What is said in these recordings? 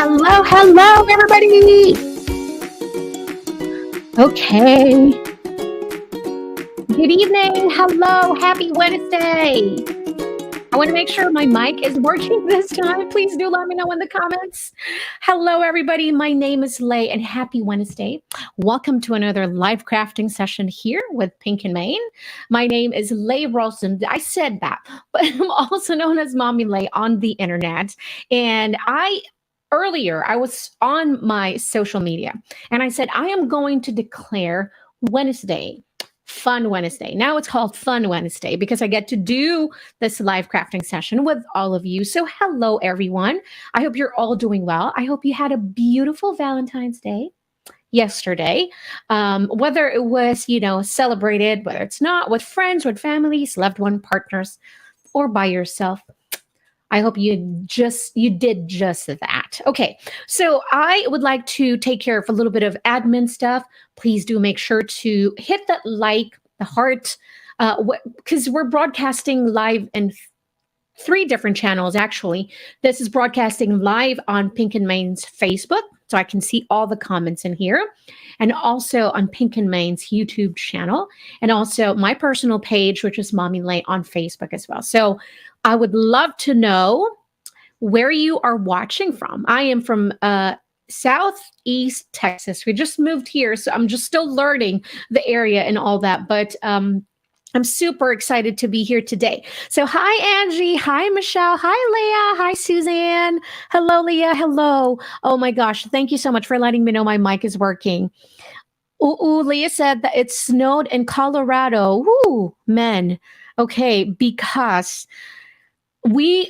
Hello, hello, everybody. Okay. Good evening. Hello. Happy Wednesday. I want to make sure my mic is working this time. Please do let me know in the comments. Hello, everybody. My name is Lhey, and happy Wednesday. Welcome to another live crafting session here with Pink and Main. My name is Lhey Ralston. I said that, but I'm also known as Mommy Lhey on the internet. And earlier, I was on my social media and I said, I am going to declare Wednesday Fun Wednesday. Now it's called Fun Wednesday because I get to do this live crafting session with all of you. So hello, everyone. I hope you're all doing well. I hope you had a beautiful Valentine's Day yesterday. Whether it was, celebrated, whether it's not, with friends, with families, loved one, partners, or by yourself. I hope you did just that. Okay, so I would like to take care of a little bit of admin stuff. Please do make sure to hit that like, the heart, because we're broadcasting live in three different channels, actually. This is broadcasting live on Pink and Main's Facebook, so I can see all the comments in here, and also on Pink and Main's YouTube channel, and also my personal page, which is Mommy Lhey on Facebook as well. So I would love to know where you are watching from. I am from Southeast Texas. We just moved here, so I'm just still learning the area and all that, but I'm super excited to be here today. So hi, Angie. Hi, Michelle. Hi, Leah. Hi, Suzanne. Hello, Leah. Hello. Oh my gosh. Thank you so much for letting me know my mic is working. Leah said that it snowed in Colorado. Woo, men. Okay, because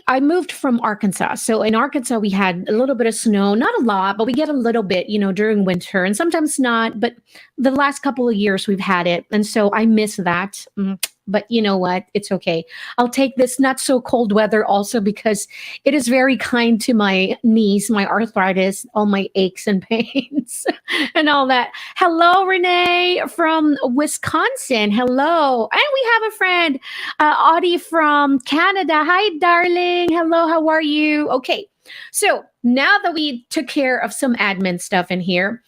I moved from Arkansas. So in Arkansas, we had a little bit of snow, not a lot, but we get a little bit, during winter, and sometimes not. But the last couple of years we've had it. And so I miss that. But you know what? It's okay. I'll take this not so cold weather also because it is very kind to my knees, my arthritis, all my aches and pains and all that. Hello, Renee from Wisconsin. Hello. And we have a friend, Audie from Canada. Hi, darling. Hello, how are you? Okay. So now that we took care of some admin stuff in here,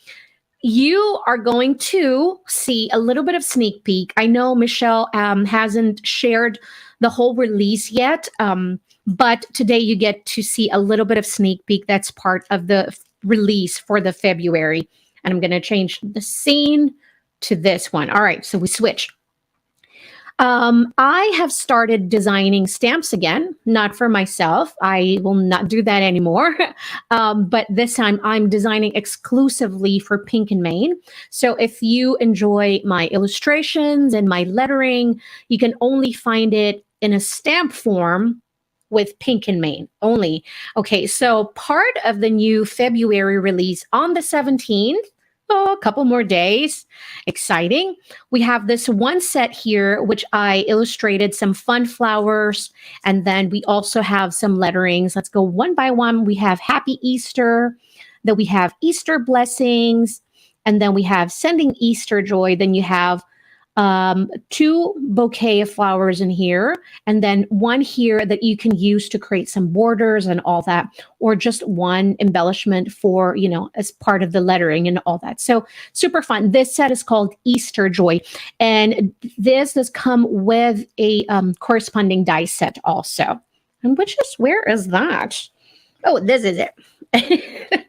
you are going to see a little bit of sneak peek. I know Michelle hasn't shared the whole release yet, but today you get to see a little bit of sneak peek. That's part of the release for the February. And I'm going to change the scene to this one. All right, so we switch. I have started designing stamps again, not for myself. I will not do that anymore. But this time I'm designing exclusively for Pink and Main. So if you enjoy my illustrations and my lettering, you can only find it in a stamp form with Pink and Main only. Okay, so part of the new February release on the 17th, a couple more days. Exciting. We have this one set here, which I illustrated some fun flowers. And then we also have some letterings. Let's go one by one. We have Happy Easter. Then we have Easter Blessings. And then we have Sending Easter Joy. Then you have two bouquet of flowers in here, and then one here that you can use to create some borders and all that, or just one embellishment for, as part of the lettering and all that. So super fun. This set is called Easter Joy, and this does come with a corresponding die set also. And where is that? Oh, this is it.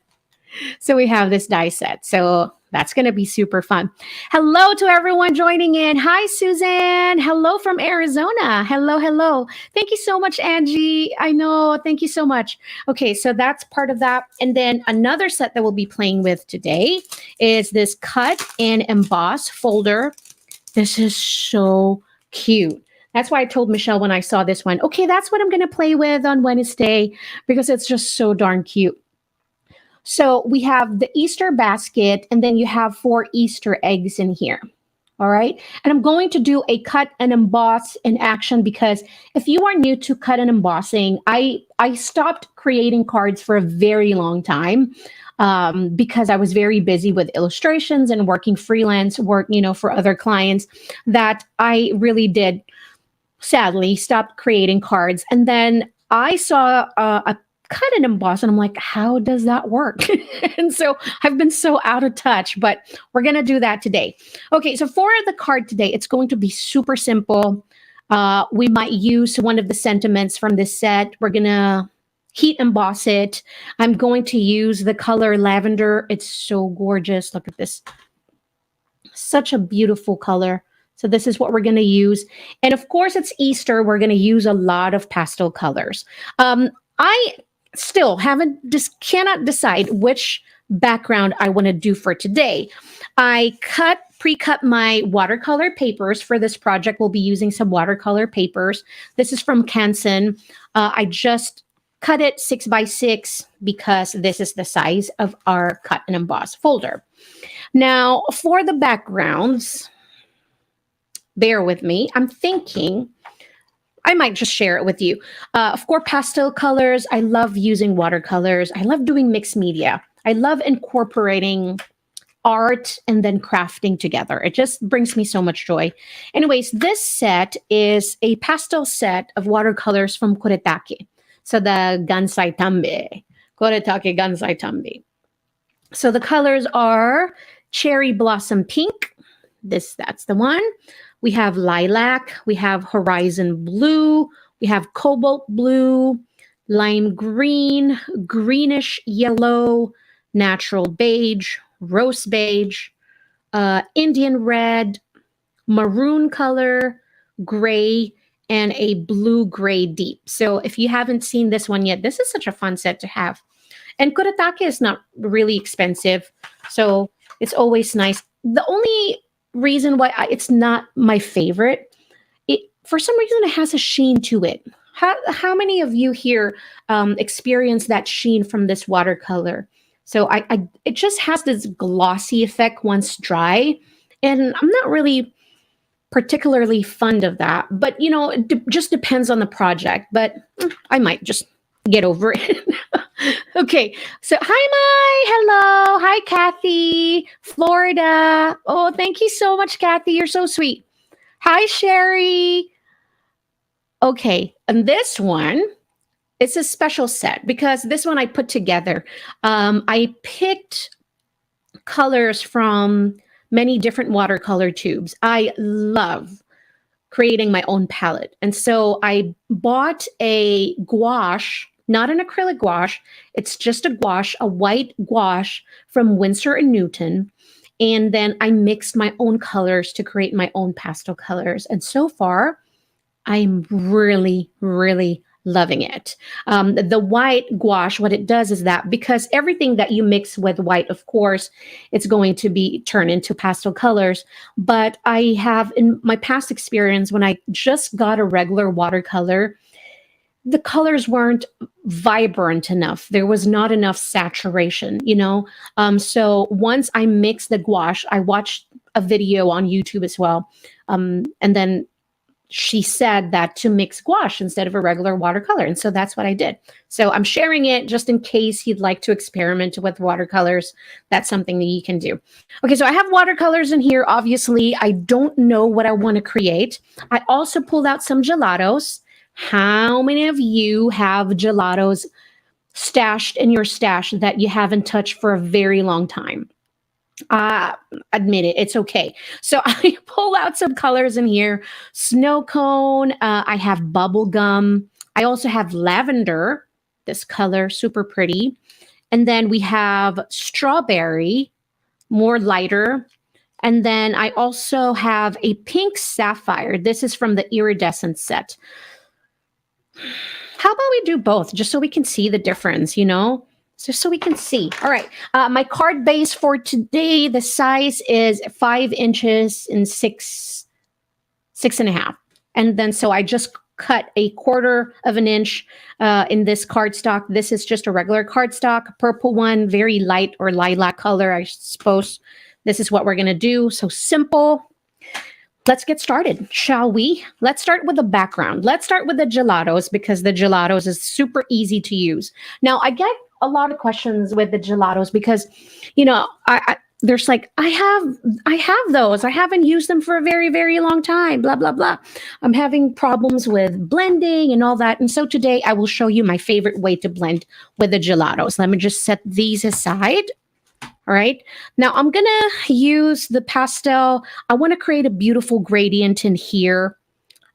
So we have this die set. So that's going to be super fun. Hello to everyone joining in. Hi, Suzanne. Hello from Arizona. Hello, hello. Thank you so much, Angie. I know. Thank you so much. Okay, so that's part of that. And then another set that we'll be playing with today is this Cut and Emboss folder. This is so cute. That's why I told Michelle when I saw this one, okay, that's what I'm going to play with on Wednesday because it's just so darn cute. So we have the Easter basket, and then you have 4 Easter eggs in here. All right. And I'm going to do a cut and emboss in action because if you are new to cut and embossing, I stopped creating cards for a very long time because I was very busy with illustrations and working freelance work, for other clients, that I really did sadly stop creating cards. And then I saw a cut and emboss. And I'm like, how does that work? And so I've been so out of touch, but we're going to do that today. Okay, so for the card today, it's going to be super simple. We might use one of the sentiments from this set. We're going to heat emboss it. I'm going to use the color lavender. It's so gorgeous. Look at this. Such a beautiful color. So this is what we're going to use. And of course, it's Easter. We're going to use a lot of pastel colors. I still cannot decide which background I want to do for today. I pre-cut my watercolor papers for this project. We'll be using some watercolor papers. This is from Canson. I just cut it 6x6 because this is the size of our cut and emboss folder. Now, for the backgrounds, bear with me. I'm thinking I might just share it with you. Of course, pastel colors. I love using watercolors. I love doing mixed media. I love incorporating art and then crafting together. It just brings me so much joy. Anyways, this set is a pastel set of watercolors from Kuretake. So the Gansai Tambi. Kuretake Gansai Tambi. So the colors are Cherry Blossom Pink. That's the one. We have lilac, we have horizon blue, we have cobalt blue, lime green, greenish yellow, natural beige, rose beige, Indian red, maroon color, gray, and a blue-gray deep. So if you haven't seen this one yet, this is such a fun set to have. And Kuretake is not really expensive, so it's always nice. The only reason why it's not my favorite, for some reason it has a sheen to it. How many of you here experience that sheen from this watercolor? So it just has this glossy effect once dry, and I'm not really particularly fond of that. But you know, it just depends on the project. But I might just get over it. Okay, so hi, Mai. Hello. Hi, Kathy. Florida. Oh, thank you so much, Kathy. You're so sweet. Hi, Sherry. Okay, and this one, it's a special set because this one I put together. I picked colors from many different watercolor tubes. I love creating my own palette. And so I bought a gouache, not an acrylic gouache. It's just a gouache, a white gouache from Winsor & Newton. And then I mixed my own colors to create my own pastel colors. And so far, I'm really, really loving it. The white gouache, what it does is that because everything that you mix with white, of course, it's going to be turned into pastel colors. But I have, in my past experience, when I just got a regular watercolor, the colors weren't vibrant enough. There was not enough saturation, you know? So once I mixed the gouache, I watched a video on YouTube as well. And then she said that to mix gouache instead of a regular watercolor. And so that's what I did. So I'm sharing it just in case you'd like to experiment with watercolors. That's something that you can do. Okay, so I have watercolors in here. Obviously, I don't know what I want to create. I also pulled out some gelatos. How many of you have gelatos stashed in your stash that you haven't touched for a very long time? Admit it, it's okay. So I pull out some colors in here. Snow cone, I have bubble gum. I also have lavender, this color, super pretty. And then we have strawberry, more lighter. And then I also have a pink sapphire. This is from the iridescent set. How about we do both, just so we can see the difference, you know? Just so we can see. All right. My card base for today, the size is 5 inches and 6.5. And then so I just cut a 1/4 of an inch in this cardstock. This is just a regular cardstock, purple one, very light or lilac color, I suppose. This is what we're going to do. So simple. Let's get started, shall we? Let's start with the background. Let's start with the gelatos because the gelatos is super easy to use. Now, I get a lot of questions with the gelatos because, you know, there's like, I have those. I haven't used them for a very, very long time, blah, blah, blah. I'm having problems with blending and all that. And so today I will show you my favorite way to blend with the gelatos. Let me just set these aside. All right. Now I'm going to use the pastel. I want to create a beautiful gradient in here.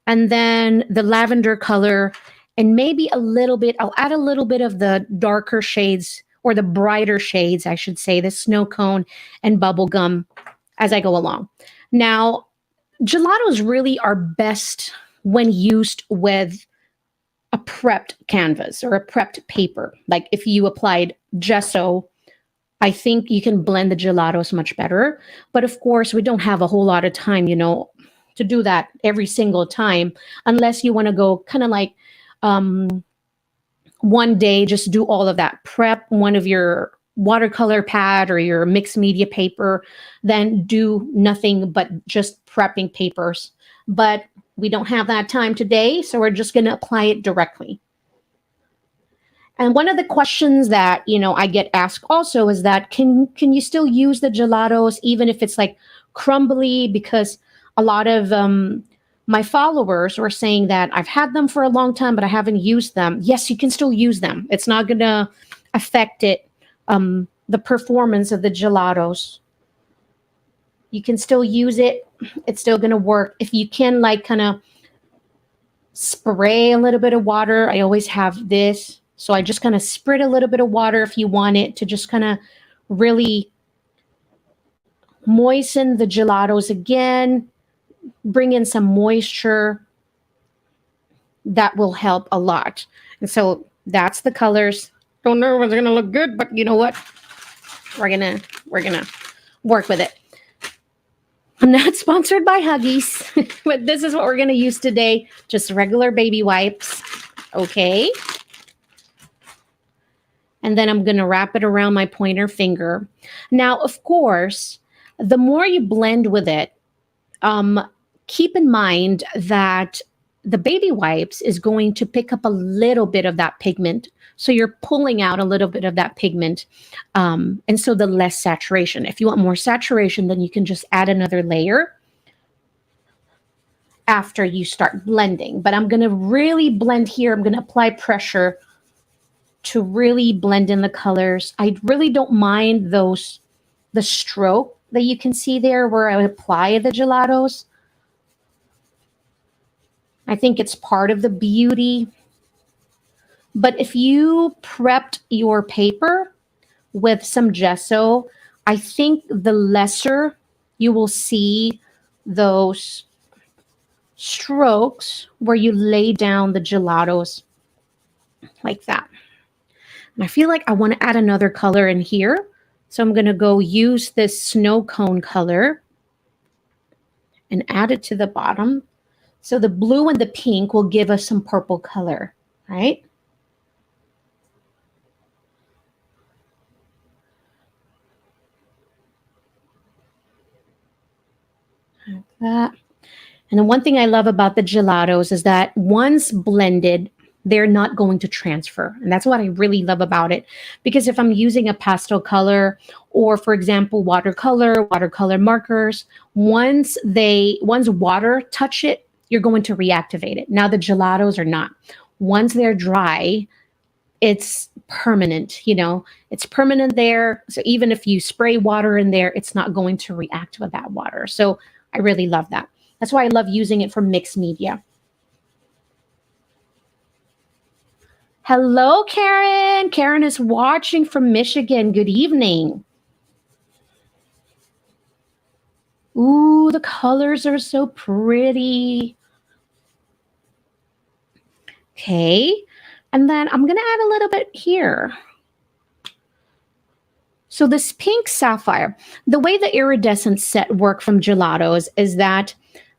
And then the lavender color, and maybe a little bit, I'll add a little bit of the darker shades, or the brighter shades, I should say, the snow cone and bubblegum as I go along. Now, gelatos really are best when used with a prepped canvas or a prepped paper. Like if you applied gesso, I think you can blend the gelatos much better. But of course, we don't have a whole lot of time, to do that every single time, unless you want to go kind of like one day, just do all of that. Prep one of your watercolor pad or your mixed media paper, then do nothing but just prepping papers. But we don't have that time today, so we're just going to apply it directly. And one of the questions that, I get asked also is that, can you still use the gelatos even if it's like crumbly? Because a lot of my followers were saying that I've had them for a long time, but I haven't used them. Yes, you can still use them. It's not going to affect the performance of the gelatos. You can still use it. It's still going to work. If you can like kind of spray a little bit of water, I always have this. So I just kind of spread a little bit of water if you want it to just kind of really moisten the gelatos again. Bring in some moisture. That will help a lot. And so that's the colors. Don't know if it's gonna look good, but you know what? We're gonna work with it. I'm not sponsored by Huggies, but this is what we're gonna use today. Just regular baby wipes. Okay. And then I'm gonna wrap it around my pointer finger. Now, of course, the more you blend with it, keep in mind that the baby wipes is going to pick up a little bit of that pigment. So you're pulling out a little bit of that pigment. And so the less saturation. If you want more saturation, then you can just add another layer after you start blending. But I'm going to really blend here. I'm going to apply pressure to really blend in the colors. I really don't mind the stroke that you can see there where I apply the gelatos. I think it's part of the beauty. But if you prepped your paper with some gesso, I think the lesser you will see those strokes where you lay down the gelatos like that. And I feel like I want to add another color in here. So I'm going to go use this snow cone color and add it to the bottom. So the blue and the pink will give us some purple color, right? Like that. And the one thing I love about the gelatos is that once blended, they're not going to transfer. And that's what I really love about it. Because if I'm using a pastel color or, for example, watercolor markers, once water touch it, you're going to reactivate it. Now the gelatos are not. Once they're dry, it's permanent, it's permanent there. So even if you spray water in there, it's not going to react with that water. So I really love that. That's why I love using it for mixed media. Hello, Karen. Karen is watching from Michigan. Good evening. Ooh, the colors are so pretty. Okay. And then I'm going to add a little bit here. So this pink sapphire, the way the iridescent set work from gelatos is that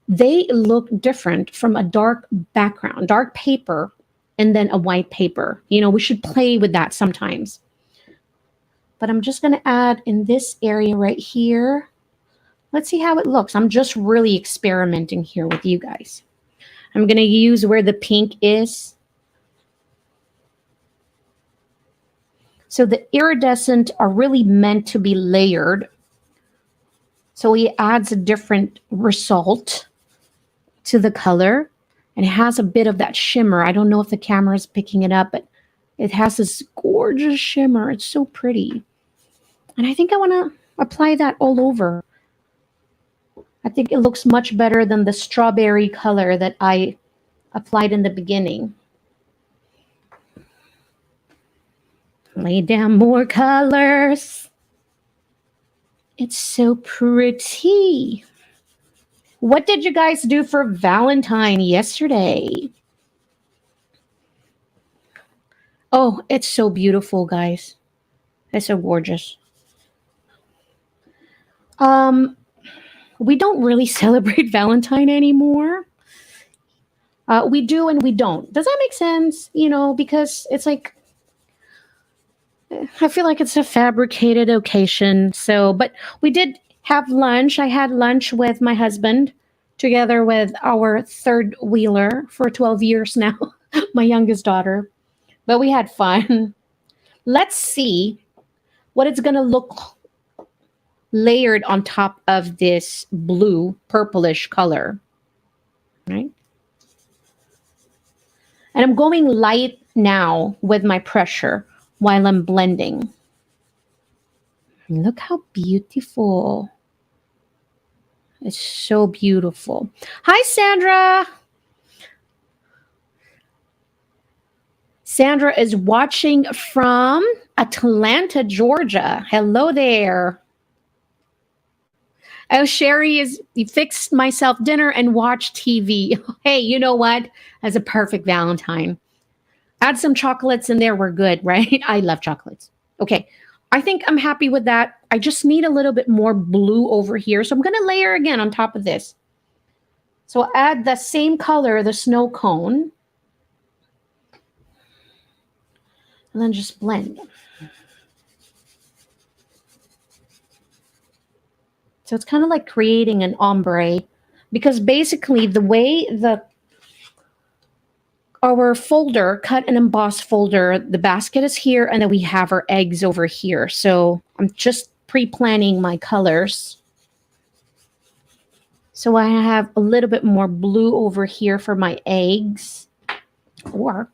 they look different from a dark background, dark paper, and then a white paper. We should play with that sometimes. But I'm just going to add in this area right here. Let's see how it looks. I'm just really experimenting here with you guys. I'm going to use where the pink is. So the iridescent are really meant to be layered So it adds a different result to the color, and it has a bit of that shimmer. I don't know if the camera is picking it up, but it has this gorgeous shimmer. It's so pretty. And I think I want to apply that all over. I think it looks much better than the strawberry color that I applied in the beginning. Lay down more colors. It's so pretty. What did you guys do for Valentine yesterday? Oh, it's so beautiful, guys. It's so gorgeous. We don't really celebrate Valentine anymore. We do and we don't. Does that make sense? You know, because it's like, I feel like it's a fabricated occasion. So, but we did have lunch. I had lunch with my husband together with our third wheeler for 12 years now, my youngest daughter. But we had fun. Let's see what it's going to look layered on top of this blue purplish color. Right? And I'm going light now with my pressure while I'm blending. Look how beautiful. It's so beautiful. Hi, Sandra. Sandra is watching from Atlanta, Georgia. Hello there. Oh, Sherry is, you fixed myself dinner and watched TV. Hey, you know what? That's a perfect Valentine. Add some chocolates in there. We're good, right? I love chocolates. Okay. I think I'm happy with that. I just need a little bit more blue over here. So I'm going to layer again on top of this. So I'll add the same color, the snow cone. And then just blend. So it's kind of like creating an ombre, because basically the way our folder, cut and emboss folder, the basket is here, and then we have our eggs over here. So I'm just pre-planning my colors. So I have a little bit more blue over here for my eggs. Or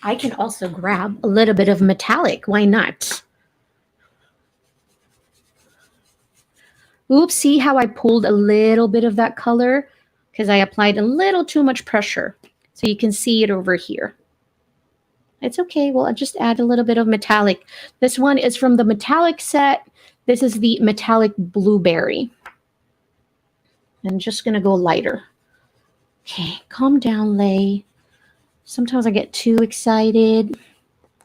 I can also grab a little bit of metallic. Why not? Oops, see how I pulled a little bit of that color? Because I applied a little too much pressure. So you can see it over here. It's okay. Well, I'll just add a little bit of metallic. This one is from the metallic set. This is the metallic blueberry. I'm just going to go lighter. Okay, calm down, Lhey. Sometimes I get too excited.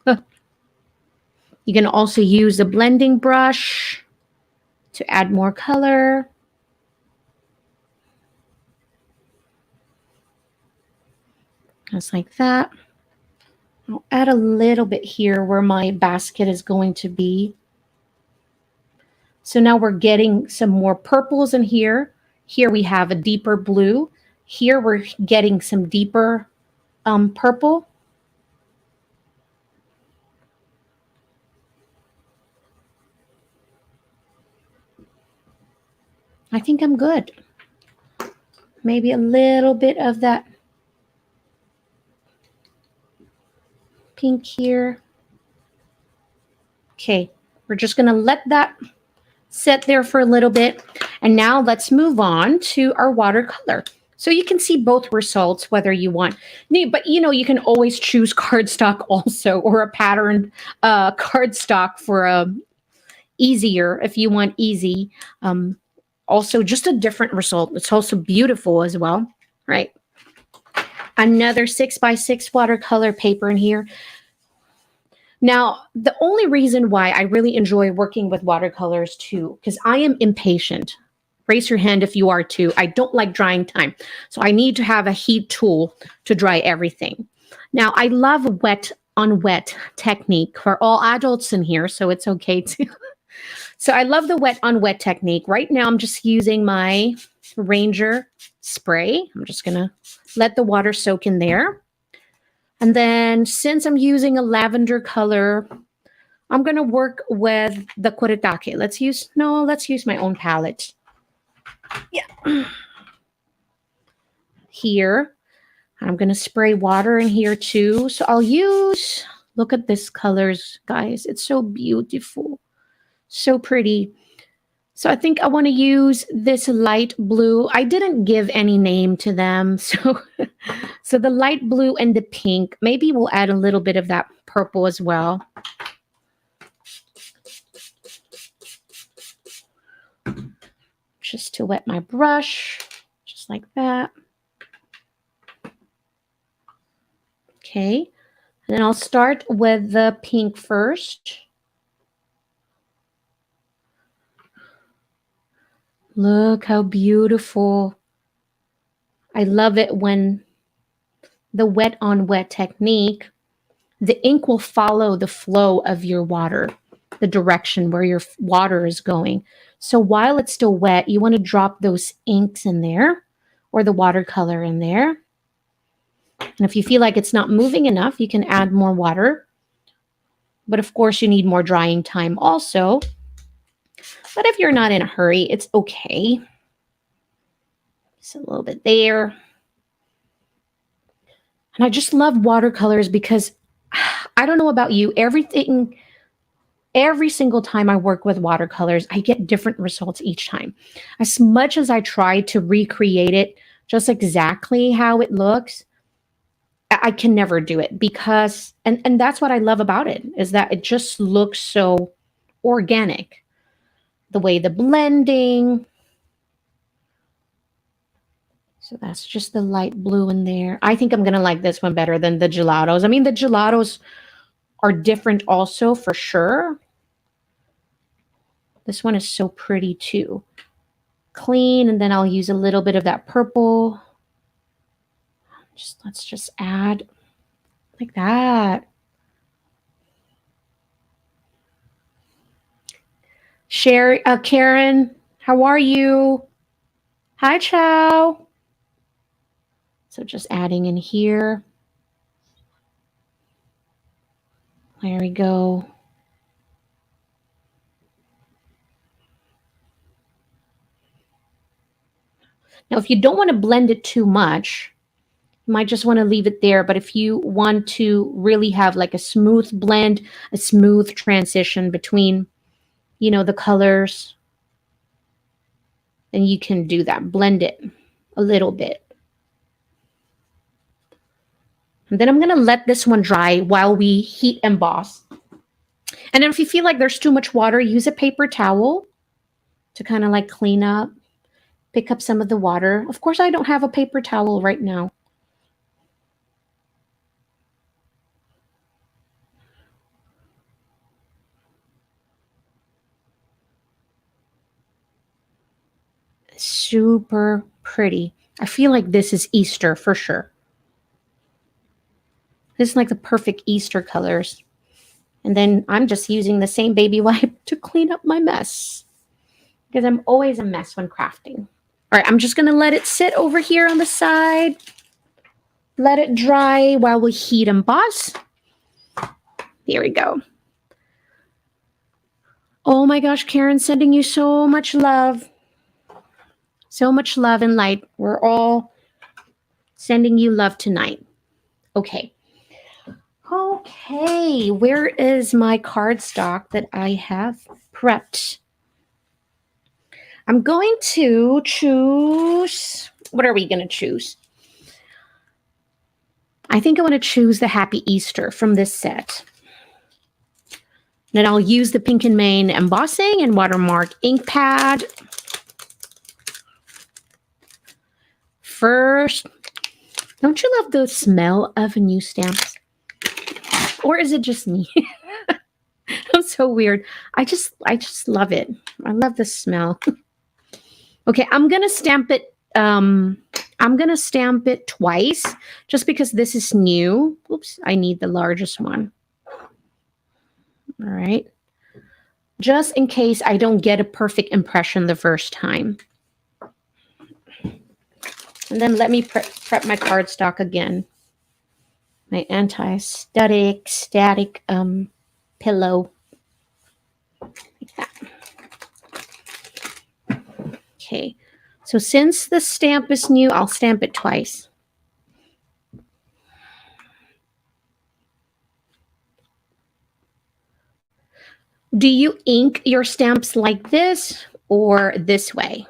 You can also use a blending brush to add more color. Just like that. I'll add a little bit here where my basket is going to be. So now we're getting some more purples in here. Here we have a deeper blue. Here we're getting some deeper purple. I think I'm good. Maybe a little bit of that pink here. Okay, we're just going to let that sit there for a little bit. And now let's move on to our watercolor. So you can see both results, whether you want, but you know, you can always choose cardstock also, or a patterned cardstock for easier if you want easy. Also, just a different result. It's also beautiful as well, right? Another 6x6 watercolor paper in here. Now, the only reason why I really enjoy working with watercolors too, because I am impatient. Raise your hand if you are too. I don't like drying time. So I need to have a heat tool to dry everything. Now, I love wet on wet technique for all adults in here, so it's okay too. So I love the wet on wet technique. Right now, I'm just using my Ranger spray. I'm just going to let the water soak in there. And then since I'm using a lavender color, I'm going to work with the Kuretake. Let's use my own palette. Yeah. Here. I'm going to spray water in here too. So I'll use, look at this colors, guys. It's so beautiful. So pretty. So I think I want to use this light blue. I didn't give any name to them. So, so the light blue and the pink, maybe we'll add a little bit of that purple as well. Just to wet my brush, just like that. Okay, and then I'll start with the pink first. Look how beautiful. I love it when the wet on wet technique, the ink will follow the flow of your water, the direction where your water is going. So while it's still wet, you want to drop those inks in there or the watercolor in there. And if you feel like it's not moving enough, you can add more water. But of course, you need more drying time also. But if you're not in a hurry, it's okay. Just a little bit there. And I just love watercolors because I don't know about you, every single time I work with watercolors, I get different results each time. As much as I try to recreate it just exactly how it looks, I can never do it because, and that's what I love about it, is that it just looks so organic. The way the blending. So that's just the light blue in there. I think I'm going to like this one better than the Gelatos. I mean, the Gelatos are different also for sure. This one is so pretty too. Clean, and then I'll use a little bit of that purple. Let's just add like that. Sherry, Karen, how are you? Hi, Chow. So just adding in here. There we go. Now, if you don't want to blend it too much, you might just want to leave it there. But if you want to really have like a smooth blend, a smooth transition between, you know, the colors, then you can do that. Blend it a little bit. And then I'm going to let this one dry while we heat emboss. And then if you feel like there's too much water, use a paper towel to kind of like clean up, pick up some of the water. Of course, I don't have a paper towel right now. Super pretty. I feel like this is Easter for sure. This is like the perfect Easter colors. And then I'm just using the same baby wipe to clean up my mess, because I'm always a mess when crafting. All right, I'm just going to let it sit over here on the side. Let it dry while we heat emboss. There we go. Oh my gosh, Karen, sending you so much love. So much love and light. We're all sending you love tonight. Okay. Okay, where is my cardstock that I have prepped? I'm going to choose, what are we going to choose? I think I want to choose the Happy Easter from this set. Then I'll use the Pink and Main Embossing and Watermark ink pad. First, don't you love the smell of new stamps? Or is it just me? I'm so weird. I just love it. I love the smell. Okay, I'm gonna stamp it. I'm gonna stamp it twice, just because this is new. Oops, I need the largest one. All right. Just in case I don't get a perfect impression the first time. And then let me prep my cardstock again. My anti-static pillow. like that. Okay, so since the stamp is new, I'll stamp it twice. Do you ink your stamps like this or this way?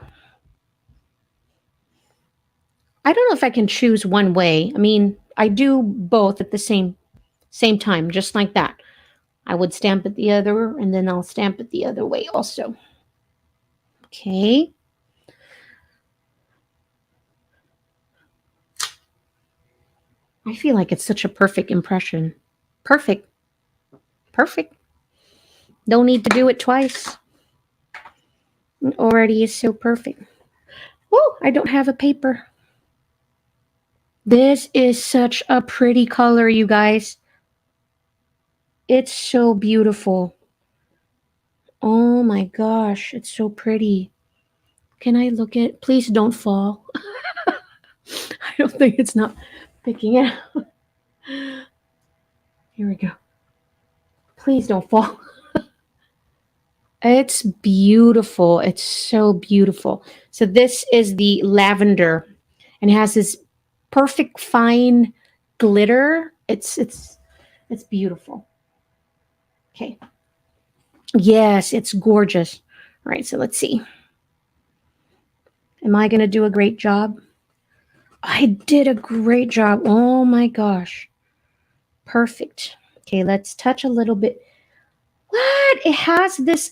I don't know if I can choose one way. I mean, I do both at the same time, just like that. I would stamp it the other, and then I'll stamp it the other way also. Okay. I feel like it's such a perfect impression. Perfect. Perfect. Don't need to do it twice. It already is so perfect. Oh, I don't have a paper. This is such a pretty color, you guys. It's so beautiful. Oh my gosh, it's so pretty. Can I look at? Please don't fall. I don't think it's not picking it up. Here we go. Please don't fall. It's beautiful. It's so beautiful. So this is the lavender and it has this perfect fine glitter. It's beautiful. Okay. Yes, it's gorgeous. All right, so let's see. Am I going to do a great job? I did a great job. Oh my gosh. Perfect. Okay, let's touch a little bit. What? It has this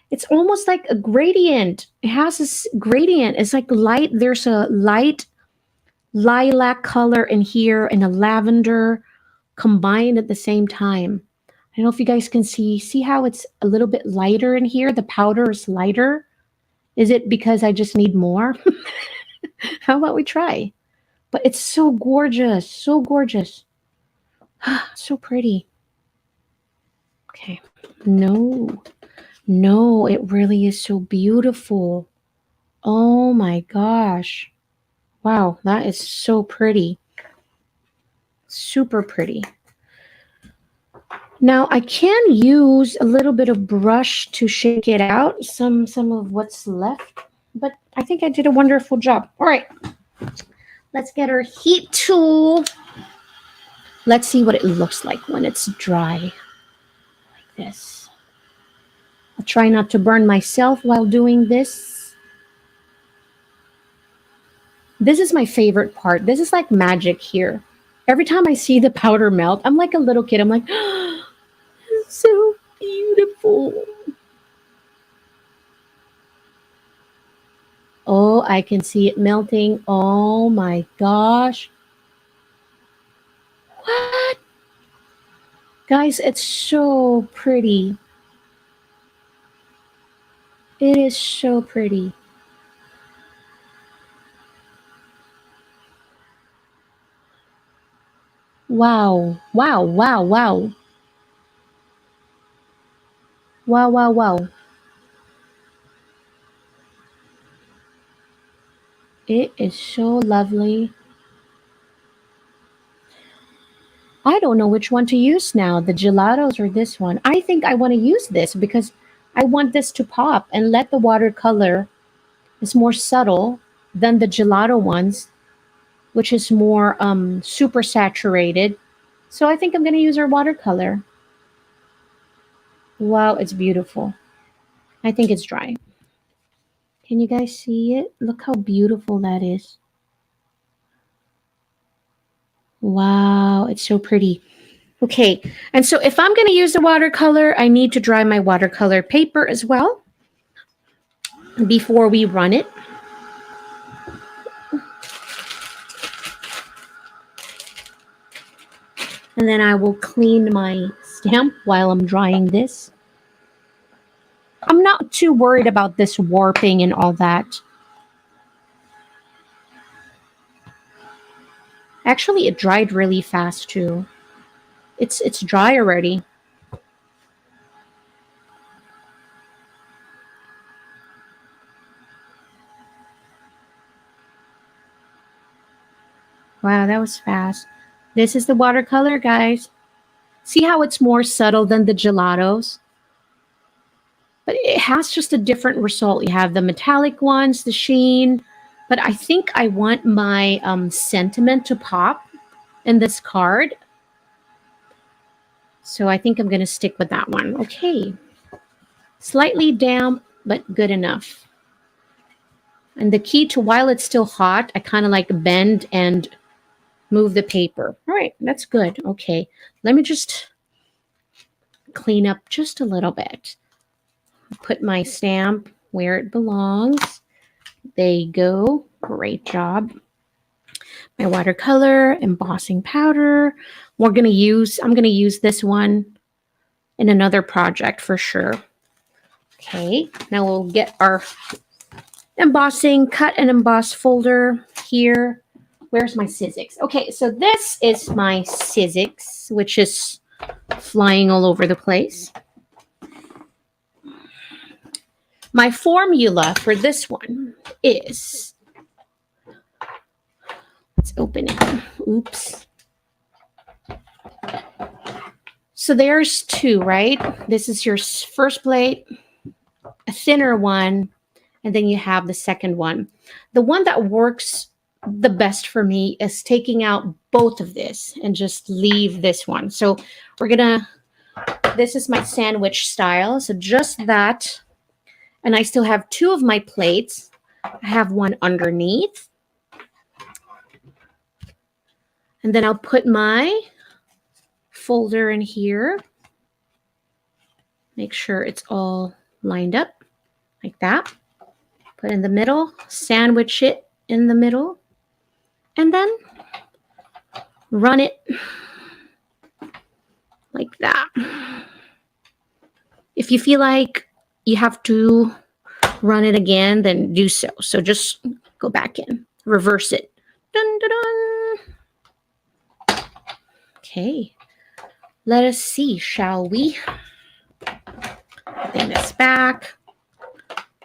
it's almost like a gradient. It has this gradient. It's like light. There's a light lilac color in here and a lavender combined at the same time. I don't know if you guys can see how it's a little bit lighter in here. The powder is lighter. Is it because I just need more? How about we try? But it's so gorgeous, so gorgeous. So pretty. Okay. No, no, it really is so beautiful. Oh my gosh. Wow, that is so pretty. Super pretty. Now I can use a little bit of brush to shake it out, some of what's left, but I think I did a wonderful job. All right, let's get our heat tool. Let's see what it looks like when it's dry, like this. I'll try not to burn myself while doing this. This is my favorite part. This is like magic here. Every time I see the powder melt, I'm like a little kid. I'm like, oh, it's so beautiful. Oh, I can see it melting. Oh my gosh. What? Guys, it's so pretty. It is so pretty. Wow. Wow, wow, wow. Wow, wow, wow. It is so lovely. I don't know which one to use now, the gelatos or this one. I think I want to use this because I want this to pop and let the watercolor is more subtle than the gelato ones, which is more super saturated. So I think I'm going to use our watercolor. Wow, it's beautiful. I think it's dry. Can you guys see it? Look how beautiful that is. Wow, it's so pretty. Okay, and so if I'm going to use the watercolor, I need to dry my watercolor paper as well before we run it. And then I will clean my stamp while I'm drying this. I'm not too worried about this warping and all that. Actually, it dried really fast too. It's dry already. Wow, that was fast. This is the watercolor, guys. See how it's more subtle than the gelatos? has just a different result. You have the metallic ones, the sheen, but I think I want my sentiment to pop in this card. So I think I'm going to stick with that one. Okay. Slightly damp, but good enough. And the key to, while it's still hot, I kind of like bend and move the paper. All right, that's good. Okay, let me just clean up just a little bit. Put my stamp where it belongs. There you go. Great job. My watercolor embossing powder. I'm going to use this one in another project for sure. Okay, now we'll get our embossing, cut and emboss folder here. Where's my Sizzix? Okay, so this is my Sizzix, which is flying all over the place. My formula for this one is, let's open it. Oops. So there's two, right? This is your first plate, a thinner one, and then you have the second one. The one that works the best for me is taking out both of this and just leave this one. So this is my sandwich style. So just that. And I still have two of my plates. I have one underneath. And then I'll put my folder in here. Make sure it's all lined up like that. Put in the middle, sandwich it in the middle, and then run it like that. If you feel like you have to run it again, then do so. So just go back in, reverse it. Dun, dun, dun. Okay, let us see, shall we? Putting this back.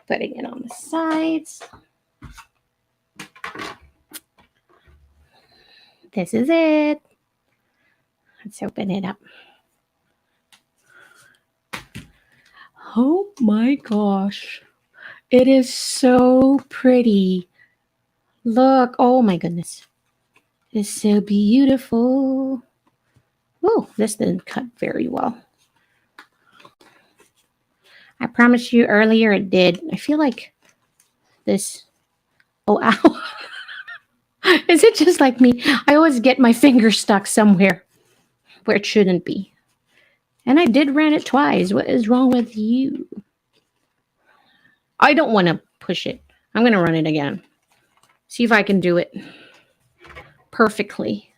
Putting it on the sides. This is it. Let's open it up. Oh my gosh. It is so pretty. Look. Oh my goodness. It's so beautiful. Oh, this didn't cut very well. I promised you earlier it did. I feel like this. Oh, ow. Is it just like me? I always get my finger stuck somewhere where it shouldn't be. And I did run it twice. What is wrong with you? I don't want to push it. I'm going to run it again. See if I can do it perfectly.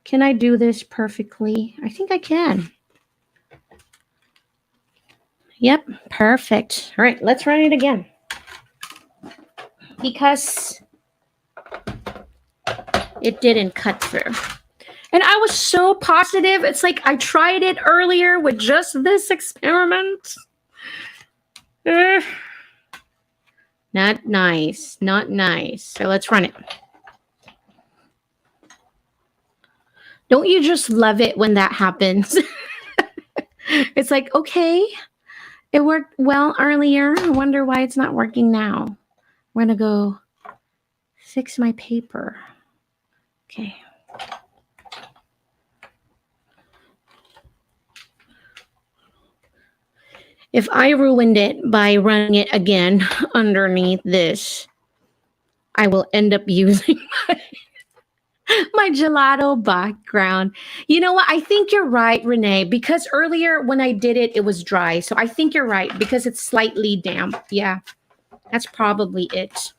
Can I do this perfectly? I think I can. Yep, perfect. All right, let's run it again. Because it didn't cut through. And I was so positive. It's like I tried it earlier with just this experiment. Not nice. Not nice. So let's run it. Don't you just love it when that happens? It's like, okay, it worked well earlier. I wonder why it's not working now. I'm going to go fix my paper. Okay. If I ruined it by running it again underneath this, I will end up using my gelato background. You know what? I think you're right, Renee, because earlier when I did it, it was dry. So I think you're right because it's slightly damp. Yeah, that's probably it.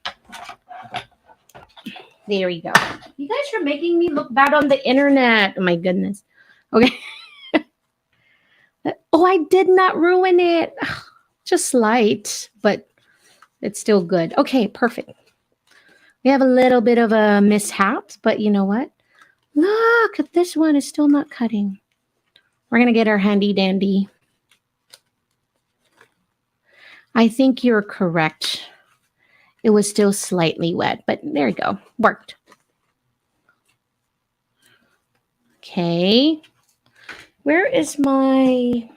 There we go. You guys are making me look bad on the internet. Oh my goodness. Okay. Oh, I did not ruin it. Just slight, but it's still good. Okay, perfect. We have a little bit of a mishap, but you know what? Look, this one is still not cutting. We're going to get our handy dandy. I think you're correct. It was still slightly wet, but there you go. Worked. Okay. Where is my...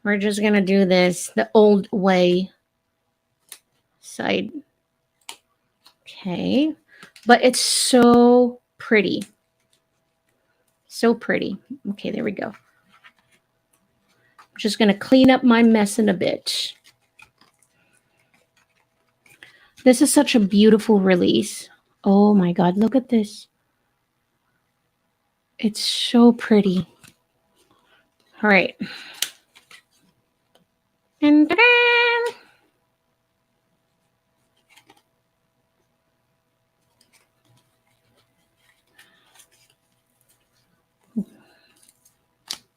We're just going to do this the old way side. Okay. But it's so pretty. So pretty. Okay, there we go. I'm just going to clean up my mess in a bit. This is such a beautiful release. Oh my God, look at this. It's so pretty. All right. And ta-da!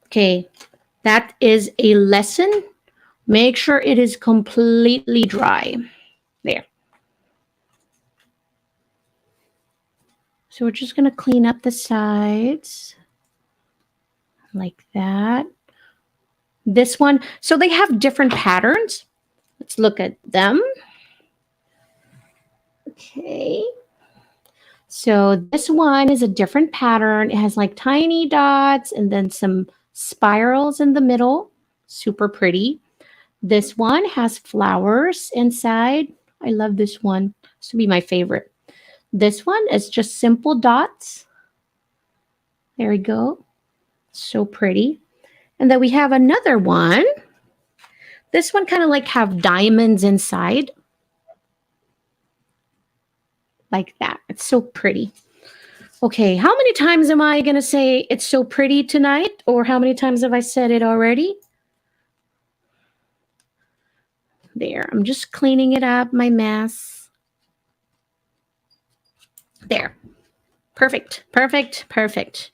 Okay, that is a lesson. Make sure it is completely dry. There. So we're just going to clean up the sides like that. This one, so they have different patterns. Let's look at them. Okay. So this one is a different pattern. It has like tiny dots and then some spirals in the middle. Super pretty. This one has flowers inside. I love this one. This would be my favorite. This one is just simple dots. There we go. So pretty. And then we have another one. This one kind of like have diamonds inside. Like that. It's so pretty. Okay, how many times am I going to say it's so pretty tonight? Or how many times have I said it already? There, I'm just cleaning it up, my mess. There. Perfect, perfect, perfect.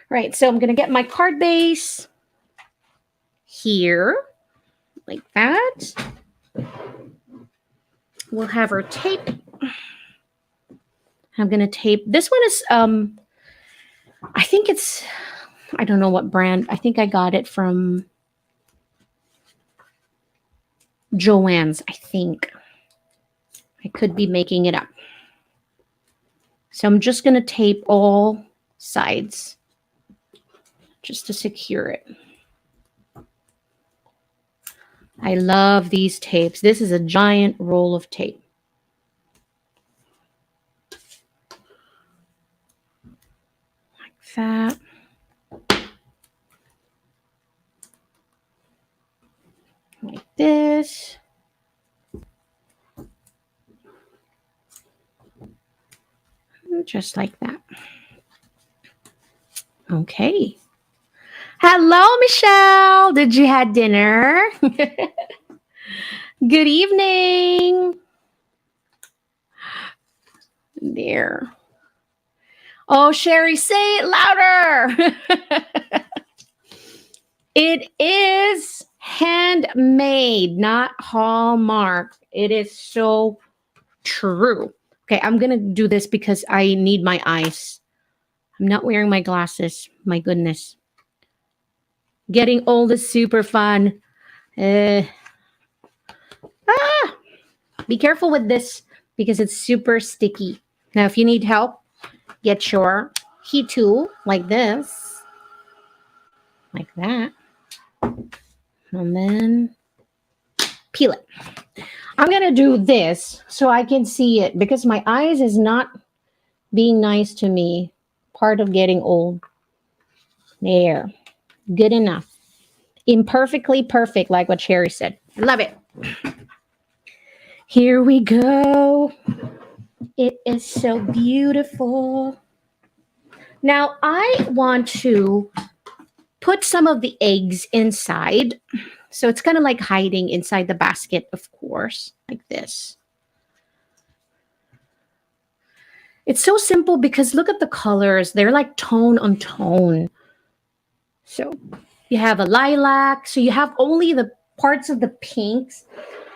Right, so I'm going to get my card base here, like that. We'll have our tape. I'm going to tape. This one is, I think it's, I don't know what brand. I think I got it from Joann's, I think. I could be making it up. So I'm just going to tape all sides just to secure it. I love these tapes. This is a giant roll of tape. Like that. Like this. Just like that. Okay. Hello, Michelle. Did you have dinner? Good evening. There. Oh, Sherry, say it louder. It is handmade, not Hallmark. It is so true. Okay, I'm going to do this because I need my eyes. I'm not wearing my glasses. My goodness. Getting old is super fun. Be careful with this because it's super sticky. Now, if you need help, get your heat tool like this. Like that. And then peel it. I'm going to do this so I can see it because my eyes is not being nice to me. Part of getting old. There. Good enough. Imperfectly perfect, like what Sherry said. Love it. Here we go. It is so beautiful. Now, I want to put some of the eggs inside. So it's kind of like hiding inside the basket, of course, like this. It's so simple because look at the colors. They're like tone on tone. So you have a lilac. So you have only the parts of the pinks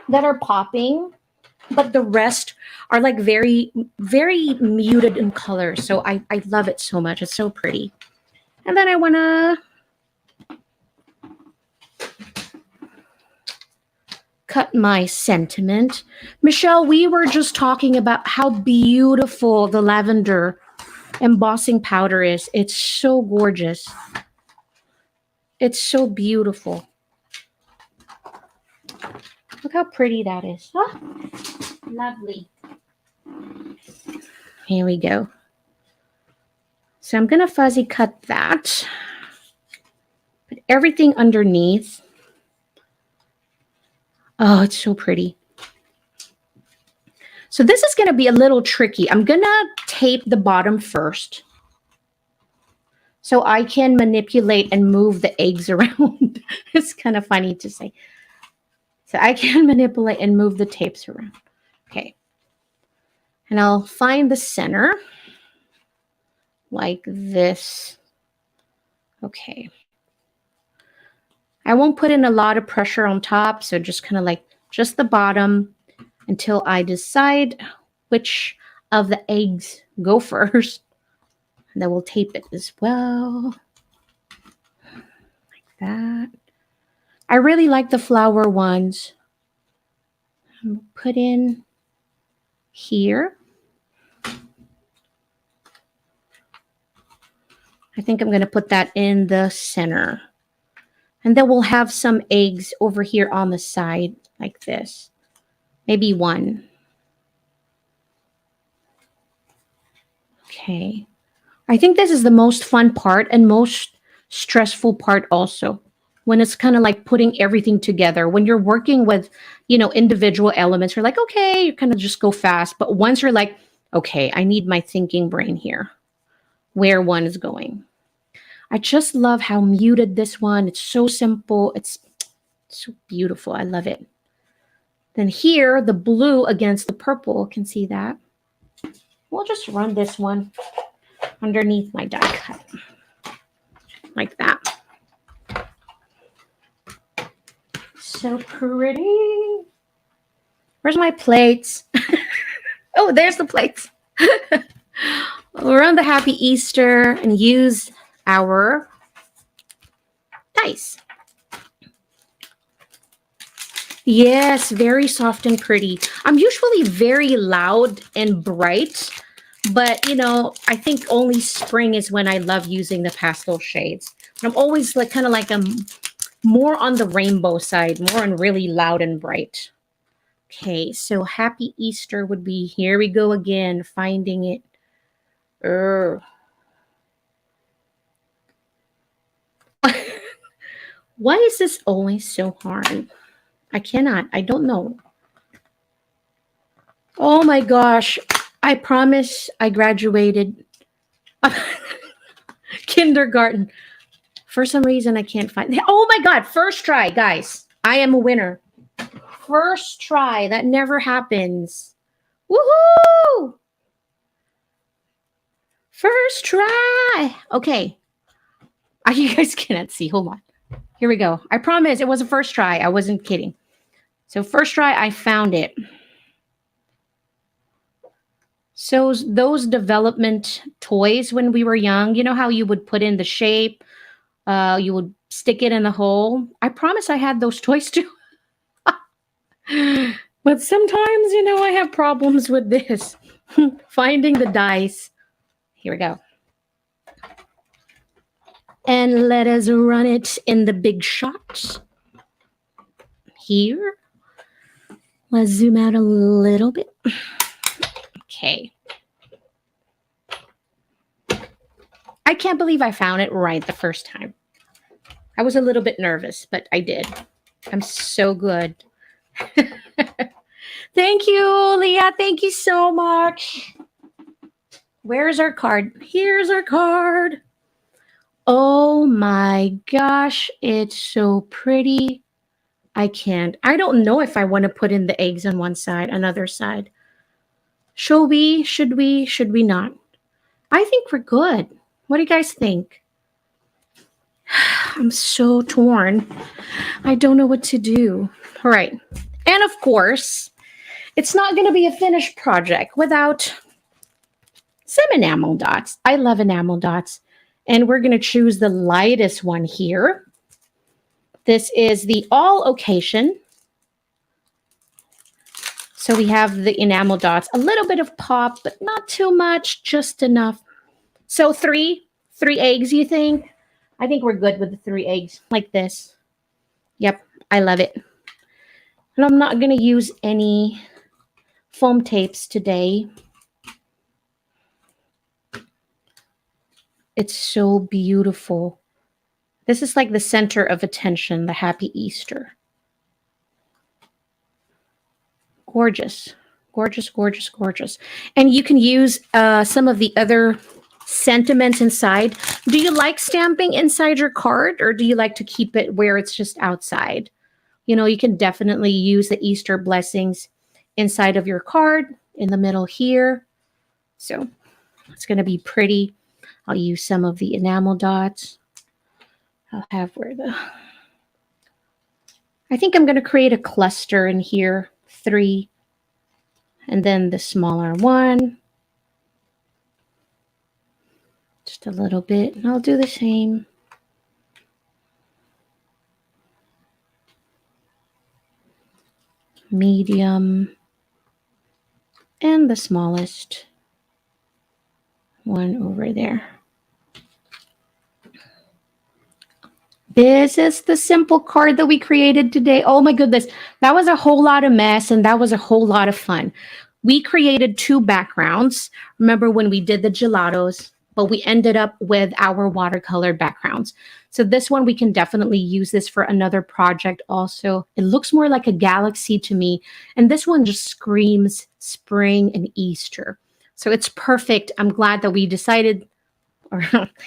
that are popping, but the rest are like very, very muted in color. So I love it so much. It's so pretty. And then I want to cut my sentiment. Michelle, we were just talking about how beautiful the lavender embossing powder is. It's so gorgeous. It's so beautiful. Look how pretty that is. Oh, lovely. Here we go. So I'm going to fuzzy cut that. Put everything underneath. Oh, it's so pretty. So this is going to be a little tricky. I'm going to tape the bottom first, so I can manipulate and move the eggs around. It's kind of funny to say. So I can manipulate and move the tapes around. Okay. And I'll find the center like this. Okay. I won't put in a lot of pressure on top, so just kind of like just the bottom until I decide which of the eggs go first. And then we'll tape it as well. Like that. I really like the flower ones. I'll put in here. I think I'm going to put that in the center. And then we'll have some eggs over here on the side like this. Maybe one. Okay. I think this is the most fun part and most stressful part also. When it's kind of like putting everything together. When you're working with, you know, individual elements, you're like, okay, you kind of just go fast. But once you're like, okay, I need my thinking brain here. Where one is going. I just love how muted this one. It's so simple. It's so beautiful. I love it. Then here, the blue against the purple. Can see that. We'll just run this one underneath my die cut. Like that. So pretty. Where's my plates? Oh, there's the plates. We'll run the Happy Easter and use our dice. Yes, very soft and pretty. I'm usually very loud and bright, but you know, I think only spring is when I love using the pastel shades. I'm always like kind of like more on the rainbow side, more on really loud and bright. Okay, so Happy Easter would be, here we go again, finding it. Why is this always so hard? I cannot. I don't know. Oh my gosh. I promise I graduated kindergarten. For some reason, I can't find it. Oh my God. First try, guys. I am a winner. First try. That never happens. Woohoo! First try. Okay. You guys cannot see. Hold on. Here we go. I promise it was a first try. I wasn't kidding. So first try, I found it. So those development toys when we were young, you know how you would put in the shape, you would stick it in the hole. I promise I had those toys too. But sometimes, you know, I have problems with this. Finding the dice. Here we go. And let us run it in the big shots. Here. Let's zoom out a little bit. Okay. I can't believe I found it right the first time. I was a little bit nervous, but I did. I'm so good. Thank you, Leah. Thank you so much. Where's our card? Here's our card. Oh my gosh, it's so pretty. I can't. I don't know if I want to put in the eggs on one side, another side. Should we? Should we? Should we not? I think we're good. What do you guys think? I'm so torn. I don't know what to do. All right. And of course, it's not going to be a finished project without some enamel dots. I love enamel dots. And we're going to choose the lightest one here. This is the All Occasion. So we have the enamel dots, a little bit of pop, but not too much, just enough. So three eggs, you think? I think we're good with the 3 eggs like this. Yep, I love it. And I'm not going to use any foam tapes today. It's so beautiful. This is like the center of attention, the Happy Easter. Gorgeous, gorgeous, gorgeous, gorgeous. And you can use some of the other sentiments inside. Do you like stamping inside your card, or do you like to keep it where it's just outside? You know, you can definitely use the Easter blessings inside of your card in the middle here. So it's going to be pretty. I'll use some of the enamel dots. I'll have where I think I'm going to create a cluster in here, 3, and then the smaller one. Just a little bit, and I'll do the same. Medium, and the smallest one over there. This is the simple card that we created today. Oh my goodness, that was a whole lot of mess, and that was a whole lot of fun. We created 2 backgrounds. Remember when we did the gelatos, but we ended up with our watercolor backgrounds. So this one, we can definitely use this for another project also. It looks more like a galaxy to me, and this one just screams spring and Easter. So it's perfect. I'm glad that we decided, or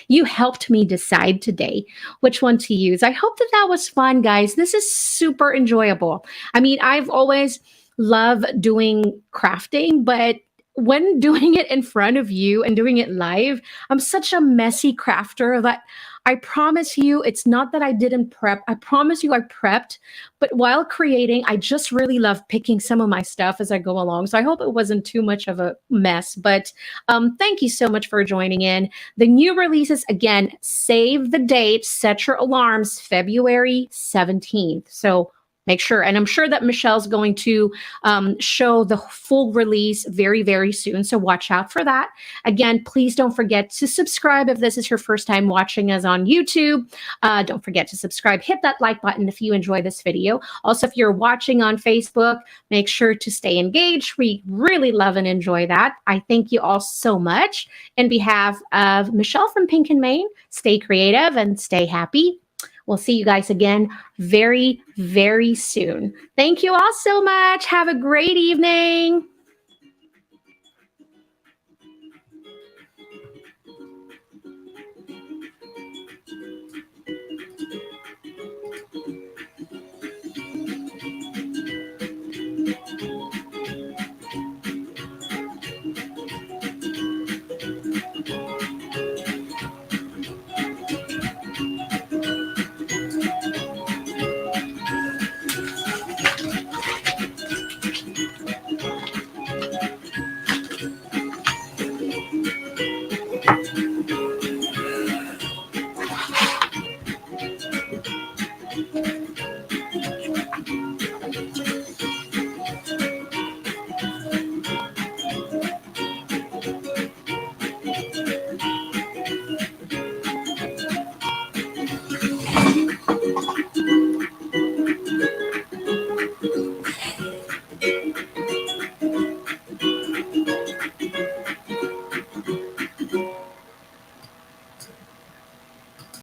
you helped me decide today which one to use. I hope that that was fun, guys. This is super enjoyable. I mean, I've always loved doing crafting, but when doing it in front of you and doing it live, I'm such a messy crafter that I promise you, it's not that I didn't prep. I promise you I prepped, but while creating, I just really love picking some of my stuff as I go along. So I hope it wasn't too much of a mess, but thank you so much for joining in. The new releases, again, save the date, set your alarms, February 17th. So make sure, and I'm sure that Michelle's going to show the full release very, very soon. So watch out for that. Again, please don't forget to subscribe if this is your first time watching us on YouTube. Don't forget to subscribe. Hit that like button if you enjoy this video. Also, if you're watching on Facebook, make sure to stay engaged. We really love and enjoy that. I thank you all so much. In behalf of Michelle from Pink and Maine, stay creative and stay happy. We'll see you guys again very, very soon. Thank you all so much. Have a great evening.